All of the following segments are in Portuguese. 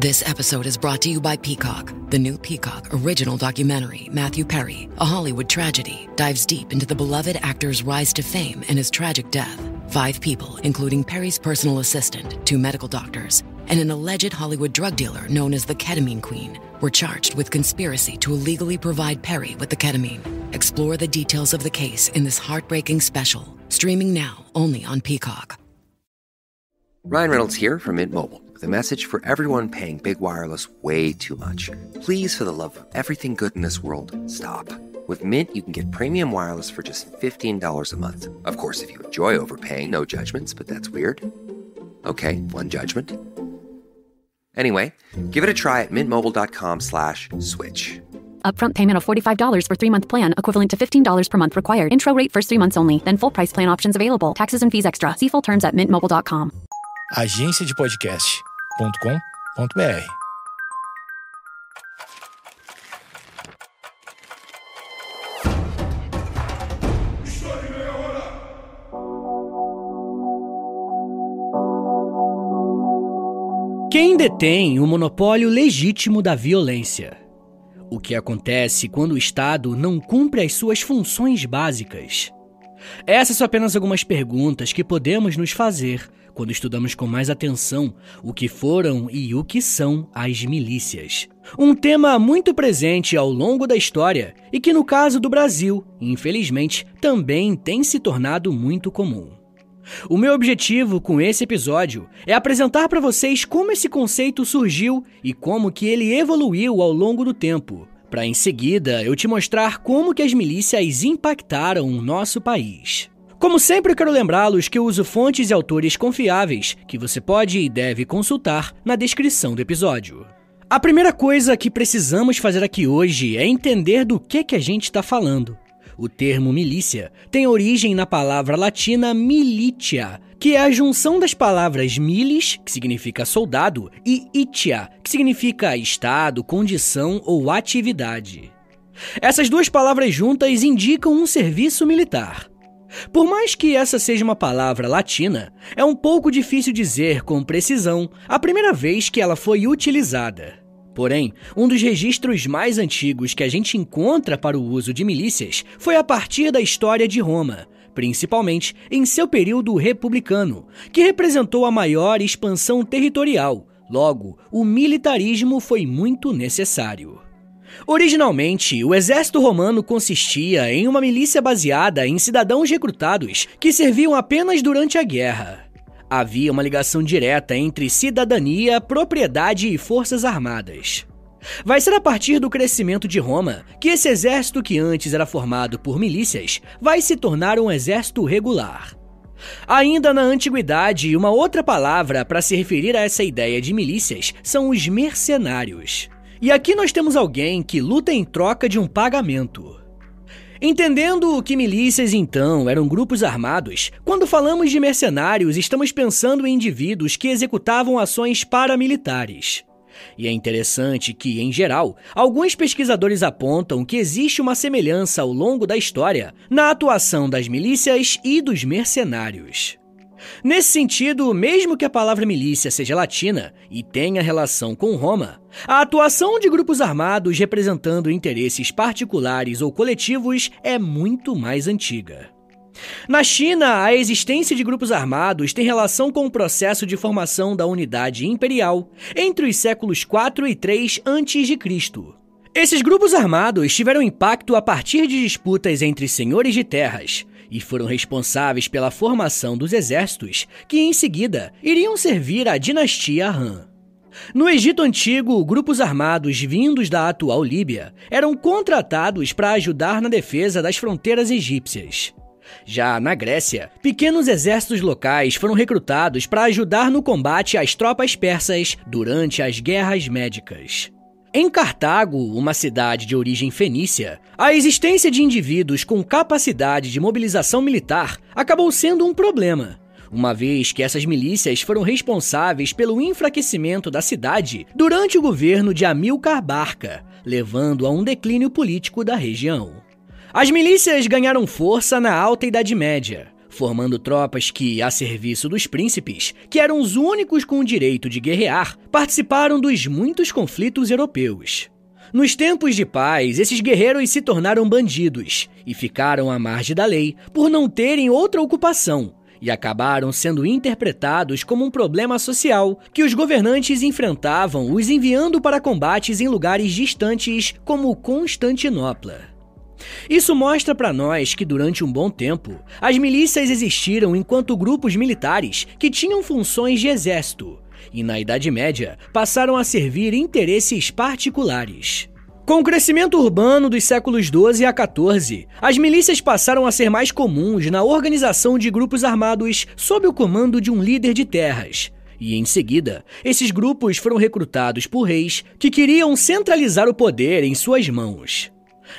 This episode is brought to you by Peacock. The new Peacock original documentary, Matthew Perry, A Hollywood Tragedy, dives deep into the beloved actor's rise to fame and his tragic death. 5 people, including Perry's personal assistant, 2 medical doctors, and an alleged Hollywood drug dealer known as the Ketamine Queen, were charged with conspiracy to illegally provide Perry with the ketamine. Explore the details of the case in this heartbreaking special, streaming now only on Peacock. Ryan Reynolds here from Mint Mobile, with a message for everyone paying big wireless way too much. Please, for the love of everything good in this world, stop. With Mint, you can get premium wireless for just $15 a month. Of course, if you enjoy overpaying, no judgments, but that's weird. Okay, one judgment. Anyway, give it a try at mintmobile.com/switch. Upfront payment of $45 for 3-month plan, equivalent to $15 per month required. Intro rate first 3 months only, then full price plan options available. Taxes and fees extra. See full terms at mintmobile.com. agenciadepodcast.com.br. Quem detém o monopólio legítimo da violência? O que acontece quando o Estado não cumpre as suas funções básicas? Essas são apenas algumas perguntas que podemos nos fazer quando estudamos com mais atenção o que foram e o que são as milícias. Um tema muito presente ao longo da história e que, no caso do Brasil, infelizmente, também tem se tornado muito comum. O meu objetivo com esse episódio é apresentar para vocês como esse conceito surgiu e como que ele evoluiu ao longo do tempo, para em seguida eu te mostrar como que as milícias impactaram o nosso país. Como sempre, eu quero lembrá-los que eu uso fontes e autores confiáveis que você pode e deve consultar na descrição do episódio. A primeira coisa que precisamos fazer aqui hoje é entender do que a gente está falando. O termo milícia tem origem na palavra latina militia, que é a junção das palavras milis, que significa soldado, e itia, que significa estado, condição ou atividade. Essas duas palavras juntas indicam um serviço militar. Por mais que essa seja uma palavra latina, é um pouco difícil dizer com precisão a primeira vez que ela foi utilizada. Porém, um dos registros mais antigos que a gente encontra para o uso de milícias foi a partir da história de Roma, principalmente em seu período republicano, que representou a maior expansão territorial. Logo, o militarismo foi muito necessário. Originalmente, o exército romano consistia em uma milícia baseada em cidadãos recrutados que serviam apenas durante a guerra. Havia uma ligação direta entre cidadania, propriedade e forças armadas. Vai ser a partir do crescimento de Roma que esse exército, que antes era formado por milícias, vai se tornar um exército regular. Ainda na antiguidade, uma outra palavra para se referir a essa ideia de milícias são os mercenários. E aqui nós temos alguém que luta em troca de um pagamento. Entendendo que milícias, então, eram grupos armados, quando falamos de mercenários, estamos pensando em indivíduos que executavam ações paramilitares. E é interessante que, em geral, alguns pesquisadores apontam que existe uma semelhança ao longo da história na atuação das milícias e dos mercenários. Nesse sentido, mesmo que a palavra milícia seja latina e tenha relação com Roma, a atuação de grupos armados representando interesses particulares ou coletivos é muito mais antiga. Na China, a existência de grupos armados tem relação com o processo de formação da unidade imperial entre os séculos 4 e 3 a.C. Esses grupos armados tiveram impacto a partir de disputas entre senhores de terras, e foram responsáveis pela formação dos exércitos que, em seguida, iriam servir à dinastia Han. No Egito Antigo, grupos armados vindos da atual Líbia eram contratados para ajudar na defesa das fronteiras egípcias. Já na Grécia, pequenos exércitos locais foram recrutados para ajudar no combate às tropas persas durante as guerras médicas. Em Cartago, uma cidade de origem fenícia, a existência de indivíduos com capacidade de mobilização militar acabou sendo um problema, uma vez que essas milícias foram responsáveis pelo enfraquecimento da cidade durante o governo de Amílcar Barca, levando a um declínio político da região. As milícias ganharam força na Alta Idade Média, formando tropas que, a serviço dos príncipes, que eram os únicos com o direito de guerrear, participaram dos muitos conflitos europeus. Nos tempos de paz, esses guerreiros se tornaram bandidos e ficaram à margem da lei por não terem outra ocupação, e acabaram sendo interpretados como um problema social que os governantes enfrentavam, os enviando para combates em lugares distantes como Constantinopla. Isso mostra para nós que durante um bom tempo, as milícias existiram enquanto grupos militares que tinham funções de exército, e na Idade Média passaram a servir interesses particulares. Com o crescimento urbano dos séculos XII a XIV, as milícias passaram a ser mais comuns na organização de grupos armados sob o comando de um líder de terras. E, em seguida, esses grupos foram recrutados por reis que queriam centralizar o poder em suas mãos.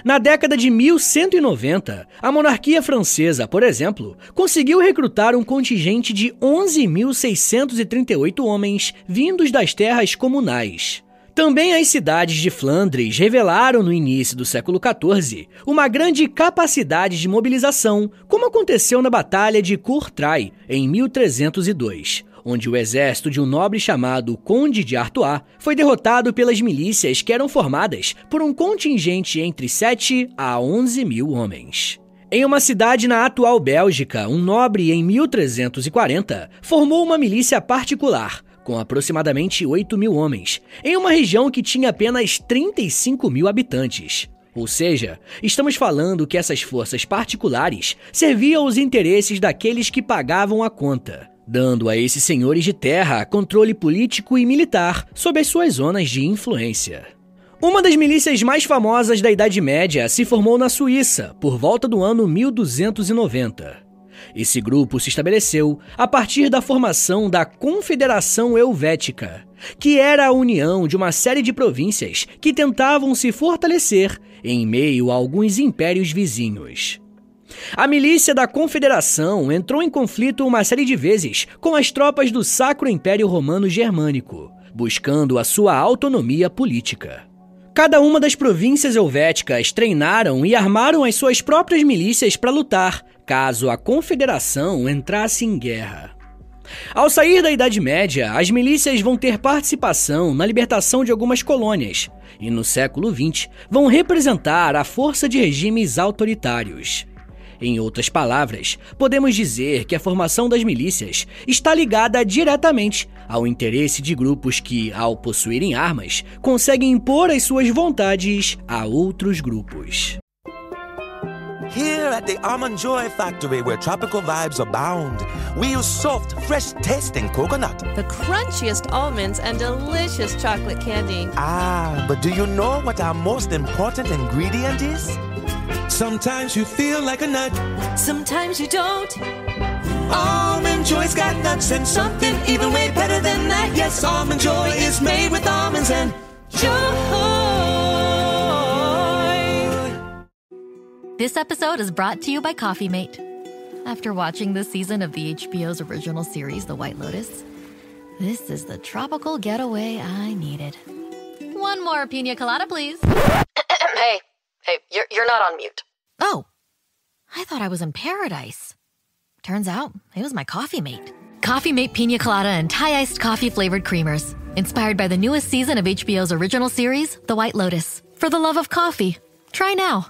Na década de 1190, a monarquia francesa, por exemplo, conseguiu recrutar um contingente de 11.638 homens vindos das terras comunais. Também as cidades de Flandres revelaram no início do século XIV uma grande capacidade de mobilização, como aconteceu na Batalha de Courtrai, em 1302, onde o exército de um nobre chamado Conde de Artois foi derrotado pelas milícias que eram formadas por um contingente entre 7 a 11 mil homens. Em uma cidade na atual Bélgica, um nobre em 1340 formou uma milícia particular, com aproximadamente 8 mil homens, em uma região que tinha apenas 35 mil habitantes. Ou seja, estamos falando que essas forças particulares serviam aos interesses daqueles que pagavam a conta, dando a esses senhores de terra controle político e militar sobre as suas zonas de influência. Uma das milícias mais famosas da Idade Média se formou na Suíça, por volta do ano 1290. Esse grupo se estabeleceu a partir da formação da Confederação Helvética, que era a união de uma série de províncias que tentavam se fortalecer em meio a alguns impérios vizinhos. A milícia da Confederação entrou em conflito uma série de vezes com as tropas do Sacro Império Romano Germânico, buscando a sua autonomia política. Cada uma das províncias helvéticas treinaram e armaram as suas próprias milícias para lutar, caso a Confederação entrasse em guerra. Ao sair da Idade Média, as milícias vão ter participação na libertação de algumas colônias, e no século XX vão representar a força de regimes autoritários. Em outras palavras, podemos dizer que a formação das milícias está ligada diretamente ao interesse de grupos que, ao possuírem armas, conseguem impor as suas vontades a outros grupos. Here at the Almond Joy Factory, where tropical vibes abound, we use soft, fresh-tasting coconut. The crunchiest almonds and delicious chocolate candy. Ah, but do you know what our most important ingredient is? Sometimes you feel like a nut. Sometimes you don't. Almond Joy's got nuts and something even way better than that. Yes, Almond Joy is made with almonds and joy. This episode is brought to you by Coffee Mate. After watching this season of the HBO's original series, The White Lotus, this is the tropical getaway I needed. One more pina colada, please. Hey, you're not on mute. Oh, I thought I was in paradise. Turns out, it was my Coffee Mate. Coffee Mate Pina Colada and Thai-iced coffee-flavored creamers. Inspired by the newest season of HBO's original series, The White Lotus. For the love of coffee. Try now.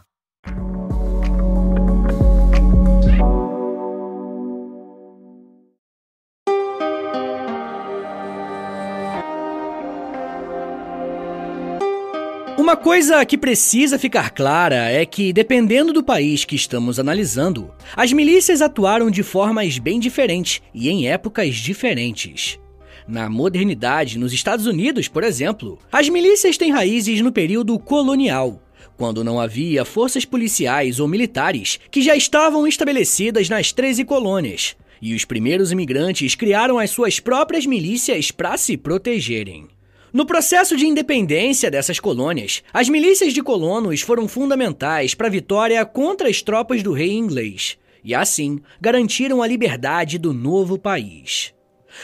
Uma coisa que precisa ficar clara é que, dependendo do país que estamos analisando, as milícias atuaram de formas bem diferentes e em épocas diferentes. Na modernidade, nos Estados Unidos, por exemplo, as milícias têm raízes no período colonial, quando não havia forças policiais ou militares que já estavam estabelecidas nas 13 colônias, e os primeiros imigrantes criaram as suas próprias milícias para se protegerem. No processo de independência dessas colônias, as milícias de colonos foram fundamentais para a vitória contra as tropas do rei inglês, e assim garantiram a liberdade do novo país.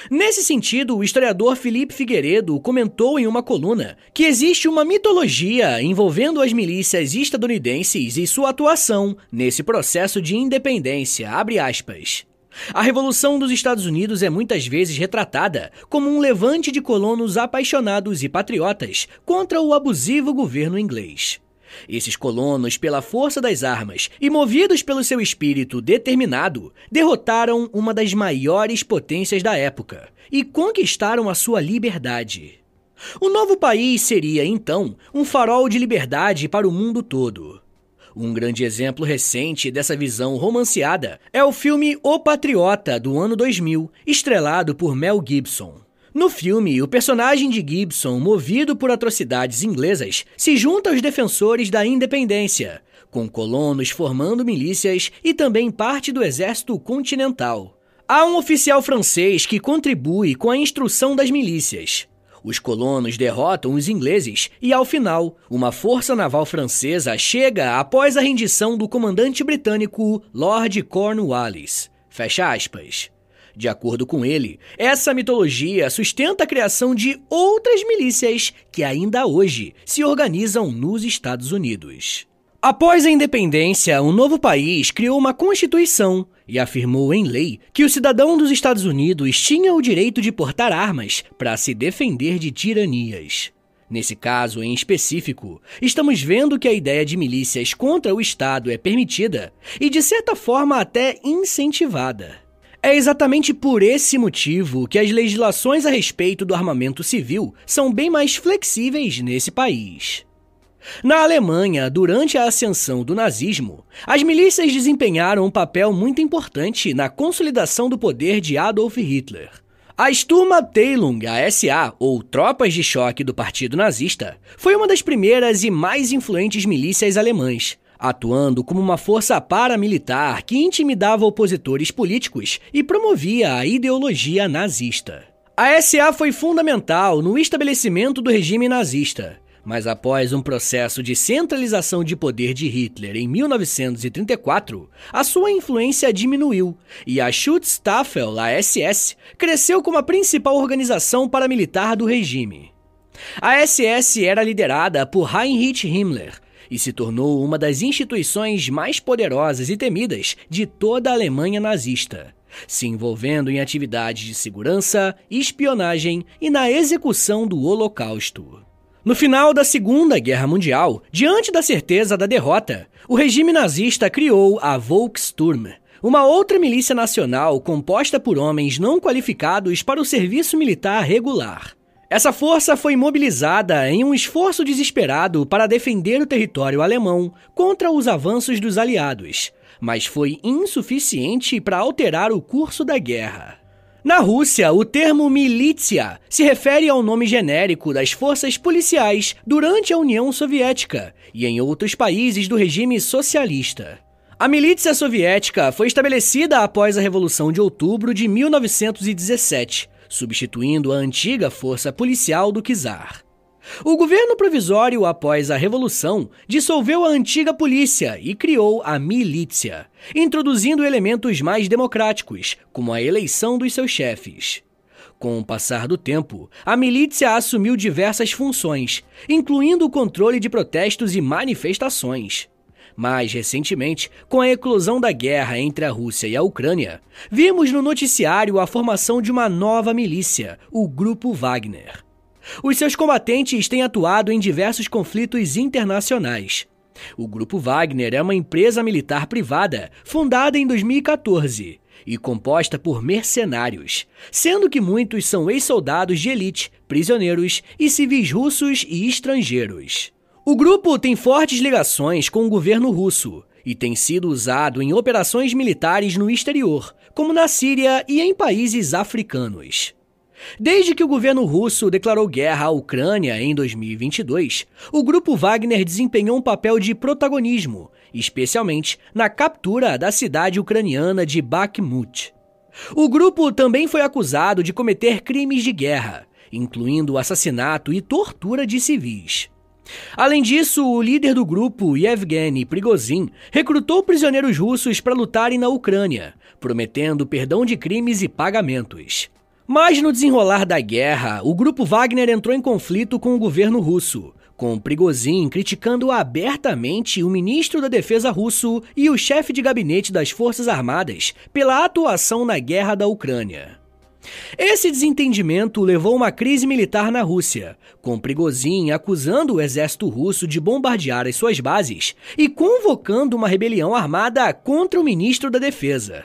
Nesse sentido, o historiador Felipe Figueiredo comentou em uma coluna que existe uma mitologia envolvendo as milícias estadunidenses e sua atuação nesse processo de independência, abre aspas. A Revolução dos Estados Unidos é muitas vezes retratada como um levante de colonos apaixonados e patriotas contra o abusivo governo inglês. Esses colonos, pela força das armas e movidos pelo seu espírito determinado, derrotaram uma das maiores potências da época e conquistaram a sua liberdade. O novo país seria, então, um farol de liberdade para o mundo todo. Um grande exemplo recente dessa visão romanceada é o filme O Patriota, do ano 2000, estrelado por Mel Gibson. No filme, o personagem de Gibson, movido por atrocidades inglesas, se junta aos defensores da independência, com colonos formando milícias e também parte do exército continental. Há um oficial francês que contribui com a instrução das milícias. Os colonos derrotam os ingleses e, ao final, uma força naval francesa chega após a rendição do comandante britânico Lord Cornwallis. Fecha aspas. De acordo com ele, essa mitologia sustenta a criação de outras milícias que ainda hoje se organizam nos Estados Unidos. Após a independência, o novo país criou uma constituição e afirmou em lei que o cidadão dos Estados Unidos tinha o direito de portar armas para se defender de tiranias. Nesse caso em específico, estamos vendo que a ideia de milícias contra o Estado é permitida e, de certa forma, até incentivada. É exatamente por esse motivo que as legislações a respeito do armamento civil são bem mais flexíveis nesse país. Na Alemanha, durante a ascensão do nazismo, as milícias desempenharam um papel muito importante na consolidação do poder de Adolf Hitler. A Sturmabteilung, a SA, ou Tropas de Choque do Partido Nazista, foi uma das primeiras e mais influentes milícias alemãs, atuando como uma força paramilitar que intimidava opositores políticos e promovia a ideologia nazista. A SA foi fundamental no estabelecimento do regime nazista, mas após um processo de centralização de poder de Hitler em 1934, a sua influência diminuiu e a Schutzstaffel, a SS, cresceu como a principal organização paramilitar do regime. A SS era liderada por Heinrich Himmler e se tornou uma das instituições mais poderosas e temidas de toda a Alemanha nazista, se envolvendo em atividades de segurança, espionagem e na execução do Holocausto. No final da Segunda Guerra Mundial, diante da certeza da derrota, o regime nazista criou a Volkssturm, uma outra milícia nacional composta por homens não qualificados para o serviço militar regular. Essa força foi mobilizada em um esforço desesperado para defender o território alemão contra os avanços dos aliados, mas foi insuficiente para alterar o curso da guerra. Na Rússia, o termo milícia se refere ao nome genérico das forças policiais durante a União Soviética e em outros países do regime socialista. A milícia soviética foi estabelecida após a Revolução de Outubro de 1917, substituindo a antiga força policial do czar. O governo provisório, após a Revolução, dissolveu a antiga polícia e criou a milícia, introduzindo elementos mais democráticos, como a eleição dos seus chefes. Com o passar do tempo, a milícia assumiu diversas funções, incluindo o controle de protestos e manifestações. Mais recentemente, com a eclosão da guerra entre a Rússia e a Ucrânia, vimos no noticiário a formação de uma nova milícia, o Grupo Wagner. Os seus combatentes têm atuado em diversos conflitos internacionais. O Grupo Wagner é uma empresa militar privada fundada em 2014 e composta por mercenários, sendo que muitos são ex-soldados de elite, prisioneiros e civis russos e estrangeiros. O grupo tem fortes ligações com o governo russo e tem sido usado em operações militares no exterior, como na Síria e em países africanos. Desde que o governo russo declarou guerra à Ucrânia em 2022, o Grupo Wagner desempenhou um papel de protagonismo, especialmente na captura da cidade ucraniana de Bakhmut. O grupo também foi acusado de cometer crimes de guerra, incluindo assassinato e tortura de civis. Além disso, o líder do grupo, Yevgeny Prigozhin, recrutou prisioneiros russos para lutarem na Ucrânia, prometendo perdão de crimes e pagamentos. Mas no desenrolar da guerra, o Grupo Wagner entrou em conflito com o governo russo, com Prigozhin criticando abertamente o ministro da Defesa russo e o chefe de gabinete das Forças Armadas pela atuação na guerra da Ucrânia. Esse desentendimento levou a uma crise militar na Rússia, com Prigozhin acusando o exército russo de bombardear as suas bases e convocando uma rebelião armada contra o ministro da Defesa.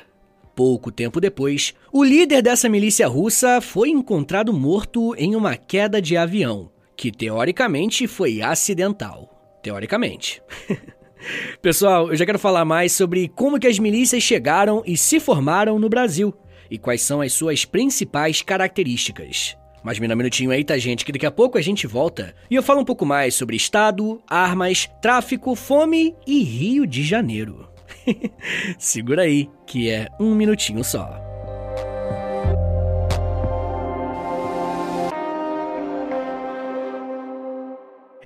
Pouco tempo depois, o líder dessa milícia russa foi encontrado morto em uma queda de avião, que teoricamente foi acidental. Teoricamente. Pessoal, eu já quero falar mais sobre como que as milícias chegaram e se formaram no Brasil e quais são as suas principais características. Mas me dá um minutinho aí, tá, gente, que daqui a pouco a gente volta e eu falo um pouco mais sobre Estado, armas, tráfico, fome e Rio de Janeiro. Segura aí, que é um minutinho só.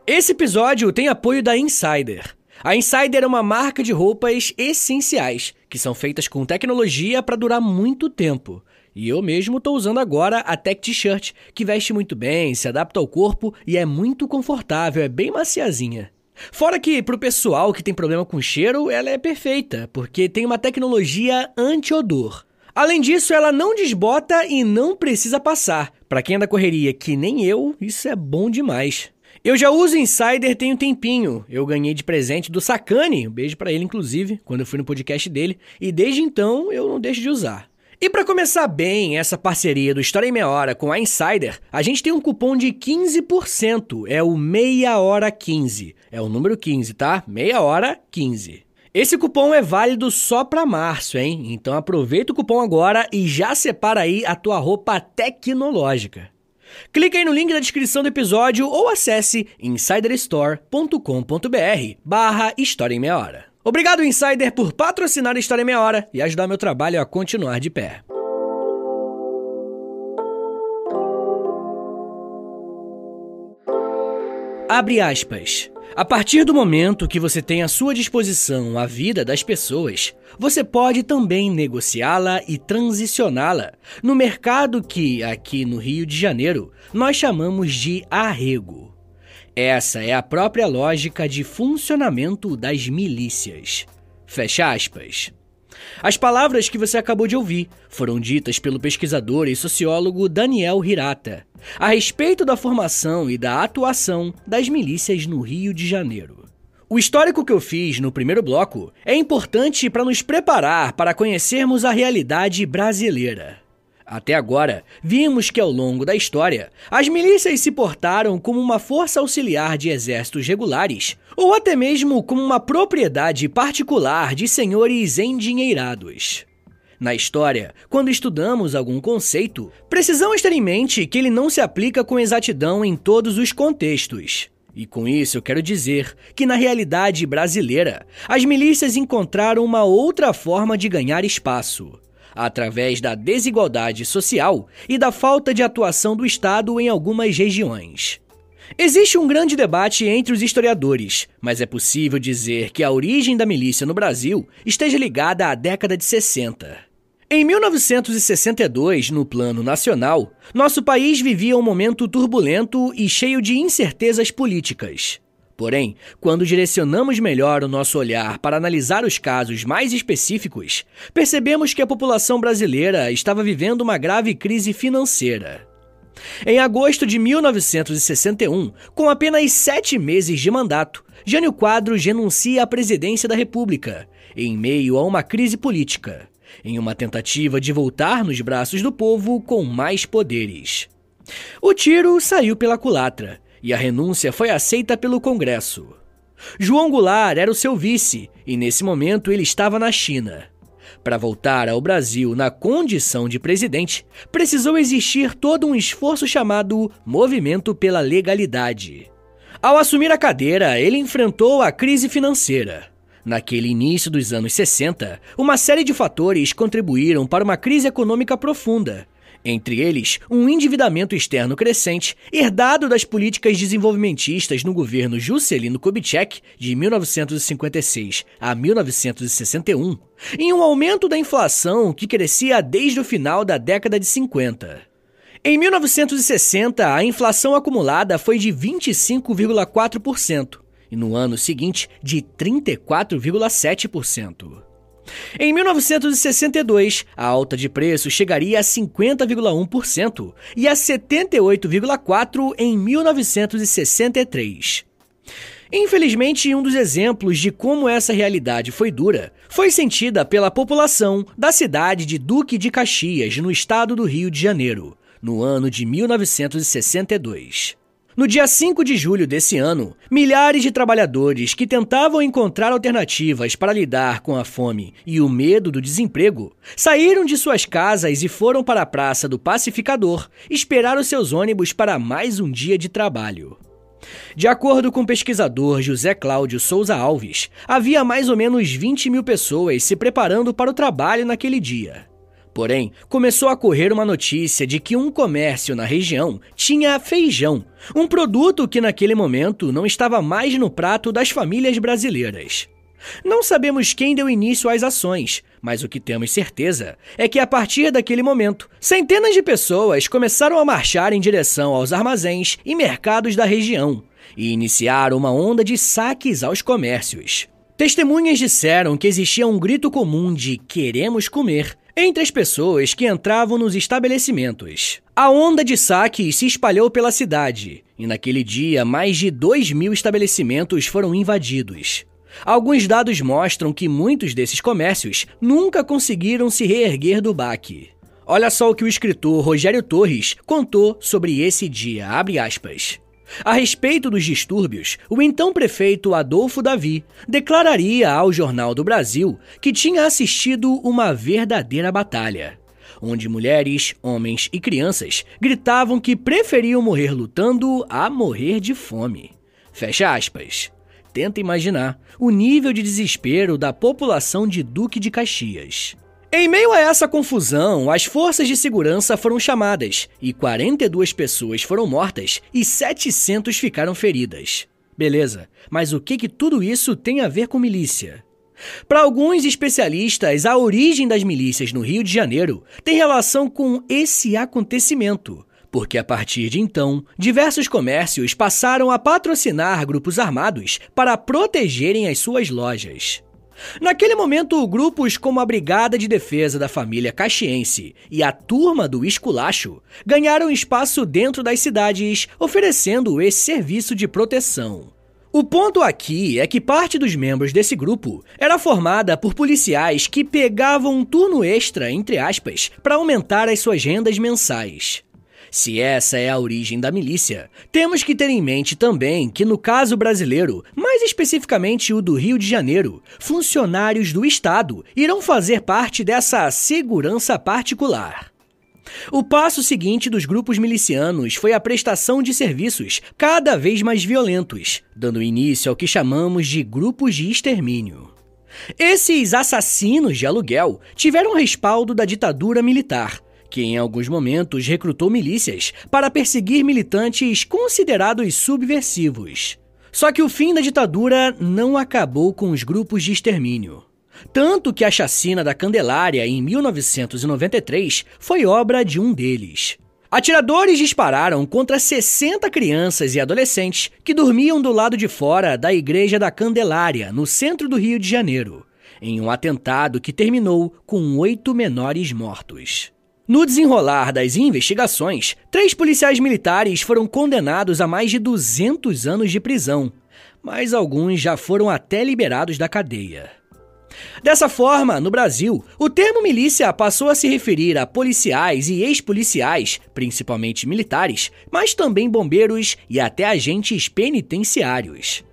Esse episódio tem apoio da Insider. A Insider é uma marca de roupas essenciais, que são feitas com tecnologia para durar muito tempo. E eu mesmo tô usando agora a Tech T-Shirt, que veste muito bem, se adapta ao corpo e é muito confortável, é bem maciazinha. Fora que, pro pessoal que tem problema com cheiro, ela é perfeita, porque tem uma tecnologia anti-odor. Além disso, ela não desbota e não precisa passar. Pra quem é da correria que nem eu, isso é bom demais. Eu já uso Insider tem um tempinho. Eu ganhei de presente do Sacani, um beijo pra ele inclusive, quando eu fui no podcast dele, e desde então eu não deixo de usar. E para começar bem essa parceria do História em Meia Hora com a Insider, a gente tem um cupom de 15%, é o Meia Hora 15. É o número 15, tá? Meia Hora 15. Esse cupom é válido só para março, hein? Então aproveita o cupom agora e já separa aí a tua roupa tecnológica. Clique aí no link da descrição do episódio ou acesse insiderstore.com.br/História em Meia Hora. Obrigado, Insider, por patrocinar a História em Meia Hora e ajudar meu trabalho a continuar de pé. Abre aspas. A partir do momento que você tem à sua disposição a vida das pessoas, você pode também negociá-la e transicioná-la no mercado que, aqui no Rio de Janeiro, nós chamamos de arrego. Essa é a própria lógica de funcionamento das milícias. Fecha aspas. As palavras que você acabou de ouvir foram ditas pelo pesquisador e sociólogo Daniel Hirata, a respeito da formação e da atuação das milícias no Rio de Janeiro. O histórico que eu fiz no primeiro bloco é importante para nos preparar para conhecermos a realidade brasileira. Até agora, vimos que ao longo da história, as milícias se portaram como uma força auxiliar de exércitos regulares, ou até mesmo como uma propriedade particular de senhores endinheirados. Na história, quando estudamos algum conceito, precisamos ter em mente que ele não se aplica com exatidão em todos os contextos. E com isso eu quero dizer que na realidade brasileira, as milícias encontraram uma outra forma de ganhar espaço, através da desigualdade social e da falta de atuação do Estado em algumas regiões. Existe um grande debate entre os historiadores, mas é possível dizer que a origem da milícia no Brasil esteja ligada à década de 60. Em 1962, no plano nacional, nosso país vivia um momento turbulento e cheio de incertezas políticas. Porém, quando direcionamos melhor o nosso olhar para analisar os casos mais específicos, percebemos que a população brasileira estava vivendo uma grave crise financeira. Em agosto de 1961, com apenas 7 meses de mandato, Jânio Quadros renuncia à presidência da República, em meio a uma crise política, em uma tentativa de voltar nos braços do povo com mais poderes. O tiro saiu pela culatra, e a renúncia foi aceita pelo Congresso. João Goulart era o seu vice, e nesse momento ele estava na China. Para voltar ao Brasil na condição de presidente, precisou existir todo um esforço chamado Movimento pela Legalidade. Ao assumir a cadeira, ele enfrentou a crise financeira. Naquele início dos anos 60, uma série de fatores contribuíram para uma crise econômica profunda. Entre eles, um endividamento externo crescente, herdado das políticas desenvolvimentistas no governo Juscelino Kubitschek, de 1956 a 1961, e um aumento da inflação que crescia desde o final da década de 50. Em 1960, a inflação acumulada foi de 25,4% e no ano seguinte de 34,7%. Em 1962, a alta de preço chegaria a 50,1% e a 78,4% em 1963. Infelizmente, um dos exemplos de como essa realidade foi dura foi sentida pela população da cidade de Duque de Caxias, no estado do Rio de Janeiro, no ano de 1962. No dia 5 de julho desse ano, milhares de trabalhadores que tentavam encontrar alternativas para lidar com a fome e o medo do desemprego saíram de suas casas e foram para a Praça do Pacificador esperar os seus ônibus para mais um dia de trabalho. De acordo com o pesquisador José Cláudio Souza Alves, havia mais ou menos 20 mil pessoas se preparando para o trabalho naquele dia. Porém, começou a correr uma notícia de que um comércio na região tinha feijão, um produto que naquele momento não estava mais no prato das famílias brasileiras. Não sabemos quem deu início às ações, mas o que temos certeza é que a partir daquele momento, centenas de pessoas começaram a marchar em direção aos armazéns e mercados da região e iniciaram uma onda de saques aos comércios. Testemunhas disseram que existia um grito comum de "queremos comer" entre as pessoas que entravam nos estabelecimentos. A onda de saques se espalhou pela cidade, e naquele dia mais de 2.000 estabelecimentos foram invadidos. Alguns dados mostram que muitos desses comércios nunca conseguiram se reerguer do baque. Olha só o que o escritor Rogério Torres contou sobre esse dia, abre aspas. A respeito dos distúrbios, o então prefeito Adolfo Davi declararia ao Jornal do Brasil que tinha assistido uma verdadeira batalha, onde mulheres, homens e crianças gritavam que preferiam morrer lutando a morrer de fome. Fecha aspas. Tenta imaginar o nível de desespero da população de Duque de Caxias. Em meio a essa confusão, as forças de segurança foram chamadas e 42 pessoas foram mortas e 700 ficaram feridas. Beleza, mas o que tudo isso tem a ver com milícia? Para alguns especialistas, a origem das milícias no Rio de Janeiro tem relação com esse acontecimento, porque a partir de então, diversos comércios passaram a patrocinar grupos armados para protegerem as suas lojas. Naquele momento, grupos como a Brigada de Defesa da Família Caxiense e a Turma do Esculacho ganharam espaço dentro das cidades, oferecendo esse serviço de proteção. O ponto aqui é que parte dos membros desse grupo era formada por policiais que pegavam um turno extra, entre aspas, para aumentar as suas rendas mensais. Se essa é a origem da milícia, temos que ter em mente também que no caso brasileiro, mais especificamente o do Rio de Janeiro, funcionários do Estado irão fazer parte dessa segurança particular. O passo seguinte dos grupos milicianos foi a prestação de serviços cada vez mais violentos, dando início ao que chamamos de grupos de extermínio. Esses assassinos de aluguel tiveram respaldo da ditadura militar, que em alguns momentos recrutou milícias para perseguir militantes considerados subversivos. Só que o fim da ditadura não acabou com os grupos de extermínio. Tanto que a chacina da Candelária em 1993 foi obra de um deles. Atiradores dispararam contra 60 crianças e adolescentes que dormiam do lado de fora da Igreja da Candelária, no centro do Rio de Janeiro, em um atentado que terminou com 8 menores mortos. No desenrolar das investigações, 3 policiais militares foram condenados a mais de 200 anos de prisão, mas alguns já foram até liberados da cadeia. Dessa forma, no Brasil, o termo milícia passou a se referir a policiais e ex-policiais, principalmente militares, mas também bombeiros e até agentes penitenciários.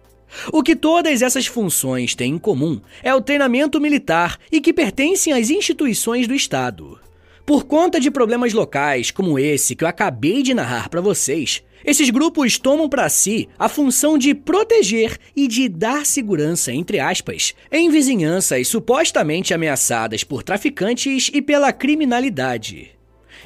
O que todas essas funções têm em comum é o treinamento militar e que pertencem às instituições do Estado. Por conta de problemas locais como esse que eu acabei de narrar para vocês, esses grupos tomam para si a função de proteger e de dar segurança, entre aspas, em vizinhanças supostamente ameaçadas por traficantes e pela criminalidade.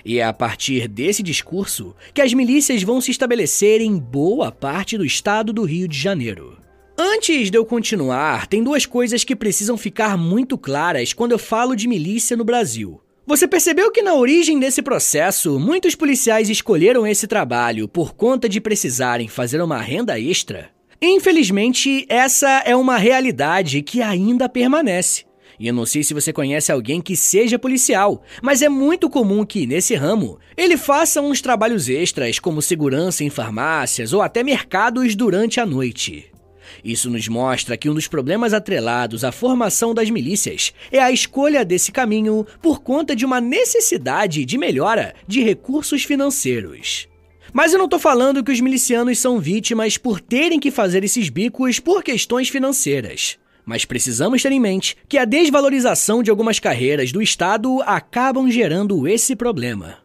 E é a partir desse discurso que as milícias vão se estabelecer em boa parte do estado do Rio de Janeiro. Antes de eu continuar, tem 2 coisas que precisam ficar muito claras quando eu falo de milícia no Brasil. Você percebeu que na origem desse processo, muitos policiais escolheram esse trabalho por conta de precisarem fazer uma renda extra? Infelizmente, essa é uma realidade que ainda permanece. E eu não sei se você conhece alguém que seja policial, mas é muito comum que, nesse ramo, ele faça uns trabalhos extras como segurança em farmácias ou até mercados durante a noite. Isso nos mostra que um dos problemas atrelados à formação das milícias é a escolha desse caminho por conta de uma necessidade de melhora de recursos financeiros. Mas eu não tô falando que os milicianos são vítimas por terem que fazer esses bicos por questões financeiras. Mas precisamos ter em mente que a desvalorização de algumas carreiras do Estado acabam gerando esse problema.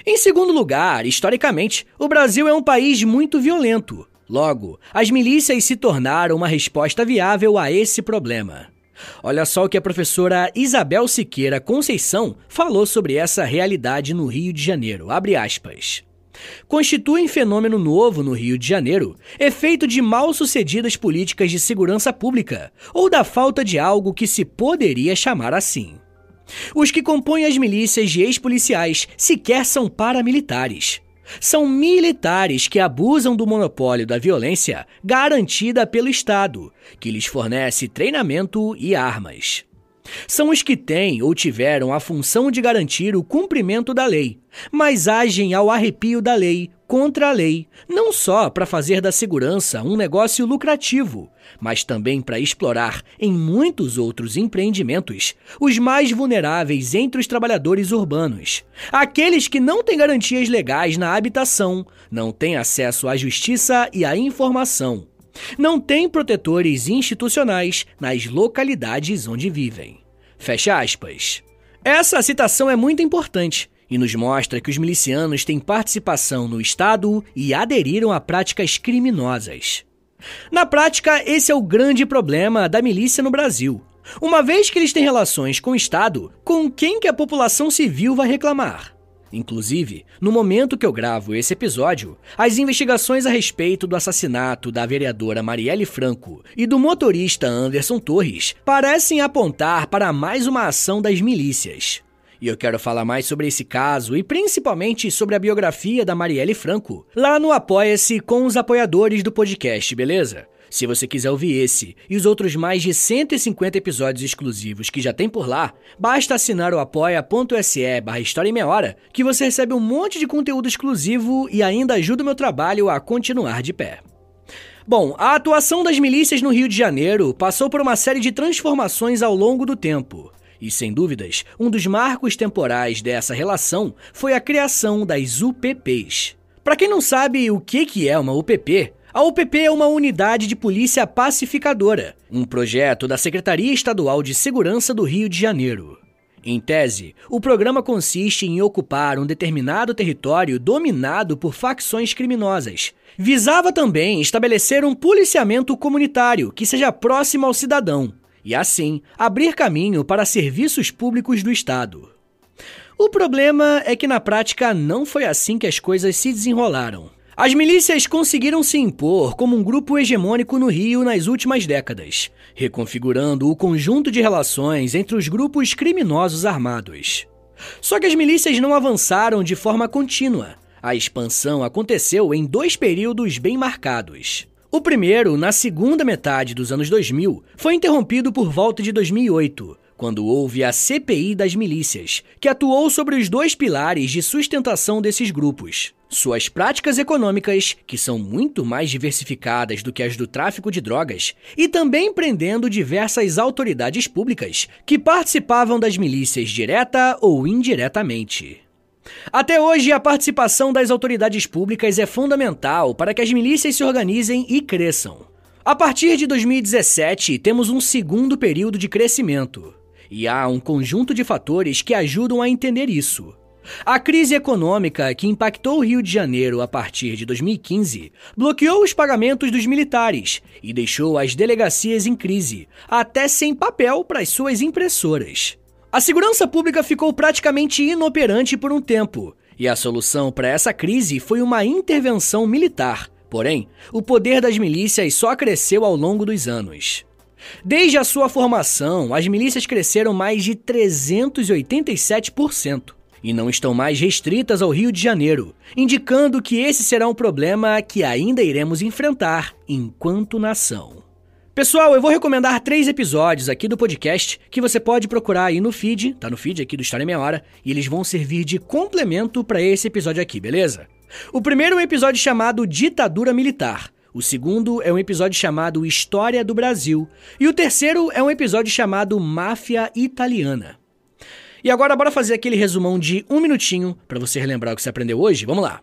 Em segundo lugar, historicamente, o Brasil é um país muito violento. Logo, as milícias se tornaram uma resposta viável a esse problema. Olha só o que a professora Isabel Siqueira Conceição falou sobre essa realidade no Rio de Janeiro, abre aspas. Constituem fenômeno novo no Rio de Janeiro, efeito de mal-sucedidas políticas de segurança pública ou da falta de algo que se poderia chamar assim. Os que compõem as milícias de ex-policiais sequer são paramilitares. São militares que abusam do monopólio da violência garantida pelo Estado, que lhes fornece treinamento e armas. São os que têm ou tiveram a função de garantir o cumprimento da lei, mas agem ao arrepio da lei, contra a lei, não só para fazer da segurança um negócio lucrativo, mas também para explorar, em muitos outros empreendimentos, os mais vulneráveis entre os trabalhadores urbanos, aqueles que não têm garantias legais na habitação, não têm acesso à justiça e à informação, não têm protetores institucionais nas localidades onde vivem. Fecha aspas. Essa citação é muito importante e nos mostra que os milicianos têm participação no Estado e aderiram a práticas criminosas. Na prática, esse é o grande problema da milícia no Brasil. Uma vez que eles têm relações com o Estado, com quem que a população civil vai reclamar? Inclusive, no momento que eu gravo esse episódio, as investigações a respeito do assassinato da vereadora Marielle Franco e do motorista Anderson Torres parecem apontar para mais uma ação das milícias. E eu quero falar mais sobre esse caso e principalmente sobre a biografia da Marielle Franco lá no Apoia-se com os apoiadores do podcast, beleza? Se você quiser ouvir esse e os outros mais de 150 episódios exclusivos que já tem por lá, basta assinar o apoia.se/História em Meia Hora, que você recebe um monte de conteúdo exclusivo e ainda ajuda o meu trabalho a continuar de pé. Bom, a atuação das milícias no Rio de Janeiro passou por uma série de transformações ao longo do tempo. E, sem dúvidas, um dos marcos temporais dessa relação foi a criação das UPPs. Para quem não sabe o que é uma UPP, a UPP é uma unidade de polícia pacificadora, um projeto da Secretaria Estadual de Segurança do Rio de Janeiro. Em tese, o programa consiste em ocupar um determinado território dominado por facções criminosas. Visava também estabelecer um policiamento comunitário que seja próximo ao cidadão e, assim, abrir caminho para serviços públicos do Estado. O problema é que na prática não foi assim que as coisas se desenrolaram. As milícias conseguiram se impor como um grupo hegemônico no Rio nas últimas décadas, reconfigurando o conjunto de relações entre os grupos criminosos armados. Só que as milícias não avançaram de forma contínua. A expansão aconteceu em 2 períodos bem marcados. O primeiro, na segunda metade dos anos 2000, foi interrompido por volta de 2008, quando houve a CPI das milícias, que atuou sobre os 2 pilares de sustentação desses grupos. Suas práticas econômicas, que são muito mais diversificadas do que as do tráfico de drogas, e também prendendo diversas autoridades públicas que participavam das milícias direta ou indiretamente. Até hoje, a participação das autoridades públicas é fundamental para que as milícias se organizem e cresçam. A partir de 2017, temos um segundo período de crescimento. E há um conjunto de fatores que ajudam a entender isso. A crise econômica que impactou o Rio de Janeiro a partir de 2015 bloqueou os pagamentos dos militares e deixou as delegacias em crise, até sem papel para as suas impressoras. A segurança pública ficou praticamente inoperante por um tempo, e a solução para essa crise foi uma intervenção militar. Porém, o poder das milícias só cresceu ao longo dos anos. Desde a sua formação, as milícias cresceram mais de 387% e não estão mais restritas ao Rio de Janeiro, indicando que esse será um problema que ainda iremos enfrentar enquanto nação. Pessoal, eu vou recomendar 3 episódios aqui do podcast que você pode procurar aí no feed, tá no feed aqui do História em Meia Hora, e eles vão servir de complemento para esse episódio aqui, beleza? O primeiro é um episódio chamado Ditadura Militar, o segundo é um episódio chamado História do Brasil, e o terceiro é um episódio chamado Máfia Italiana. E agora bora fazer aquele resumão de 1 minutinho para você relembrar o que você aprendeu hoje? Vamos lá!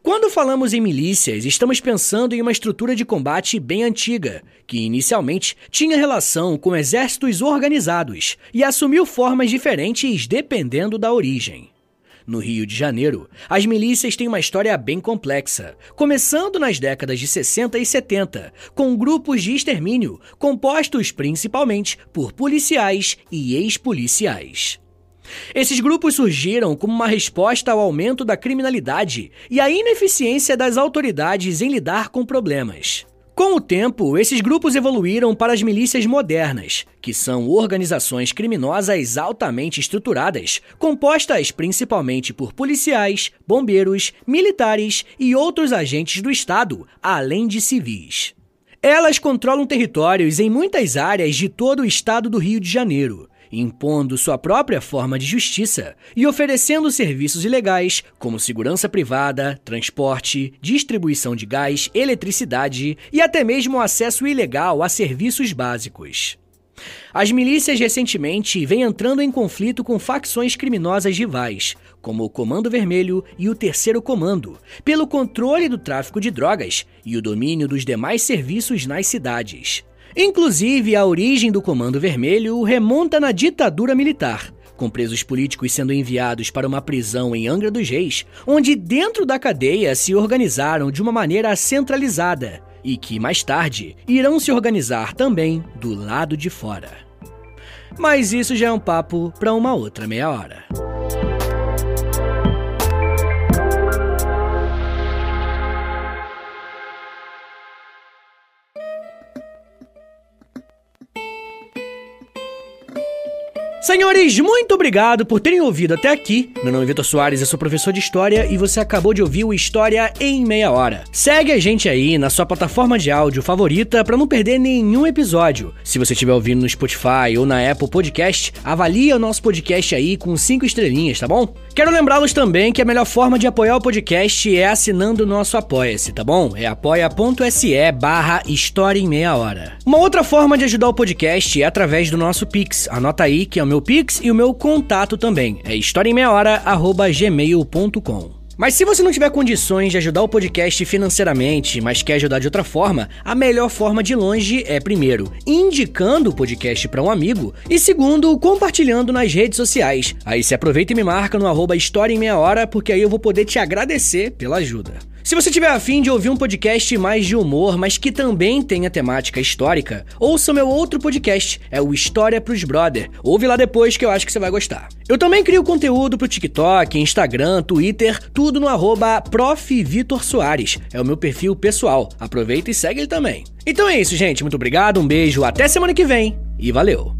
Quando falamos em milícias, estamos pensando em uma estrutura de combate bem antiga, que inicialmente tinha relação com exércitos organizados e assumiu formas diferentes dependendo da origem. No Rio de Janeiro, as milícias têm uma história bem complexa, começando nas décadas de 60 e 70, com grupos de extermínio compostos principalmente por policiais e ex-policiais. Esses grupos surgiram como uma resposta ao aumento da criminalidade e à ineficiência das autoridades em lidar com problemas. Com o tempo, esses grupos evoluíram para as milícias modernas, que são organizações criminosas altamente estruturadas, compostas principalmente por policiais, bombeiros, militares e outros agentes do Estado, além de civis. Elas controlam territórios em muitas áreas de todo o estado do Rio de Janeiro, impondo sua própria forma de justiça e oferecendo serviços ilegais como segurança privada, transporte, distribuição de gás, eletricidade e até mesmo acesso ilegal a serviços básicos. As milícias recentemente vêm entrando em conflito com facções criminosas rivais, como o Comando Vermelho e o Terceiro Comando, pelo controle do tráfico de drogas e o domínio dos demais serviços nas cidades. Inclusive, a origem do Comando Vermelho remonta na ditadura militar, com presos políticos sendo enviados para uma prisão em Angra dos Reis, onde dentro da cadeia se organizaram de uma maneira centralizada e que, mais tarde, irão se organizar também do lado de fora. Mas isso já é um papo para uma outra meia hora. Senhores, muito obrigado por terem ouvido até aqui. Meu nome é Vitor Soares, eu sou professor de História e você acabou de ouvir o História em Meia Hora. Segue a gente aí na sua plataforma de áudio favorita para não perder nenhum episódio. Se você estiver ouvindo no Spotify ou na Apple Podcast, avalia o nosso podcast aí com 5 estrelinhas, tá bom? Quero lembrá-los também que a melhor forma de apoiar o podcast é assinando o nosso Apoia-se, tá bom? É apoia.se/História em Meia Hora. Uma outra forma de ajudar o podcast é através do nosso Pix. Anota aí que é o meu Pix e o meu contato também. É historiaemmeiahora@gmail.com. Mas se você não tiver condições de ajudar o podcast financeiramente, mas quer ajudar de outra forma, a melhor forma de longe é, primeiro, indicando o podcast para um amigo e, segundo, compartilhando nas redes sociais. Aí você aproveita e me marca no @História em Meia Hora, porque aí eu vou poder te agradecer pela ajuda. Se você tiver a fim de ouvir um podcast mais de humor, mas que também tenha temática histórica, ouça o meu outro podcast, é o História pros Brother. Ouve lá depois que eu acho que você vai gostar. Eu também crio conteúdo pro TikTok, Instagram, Twitter, tudo no @Prof. Vitor Soares. É o meu perfil pessoal. Aproveita e segue ele também. Então é isso, gente. Muito obrigado, um beijo, até semana que vem e valeu!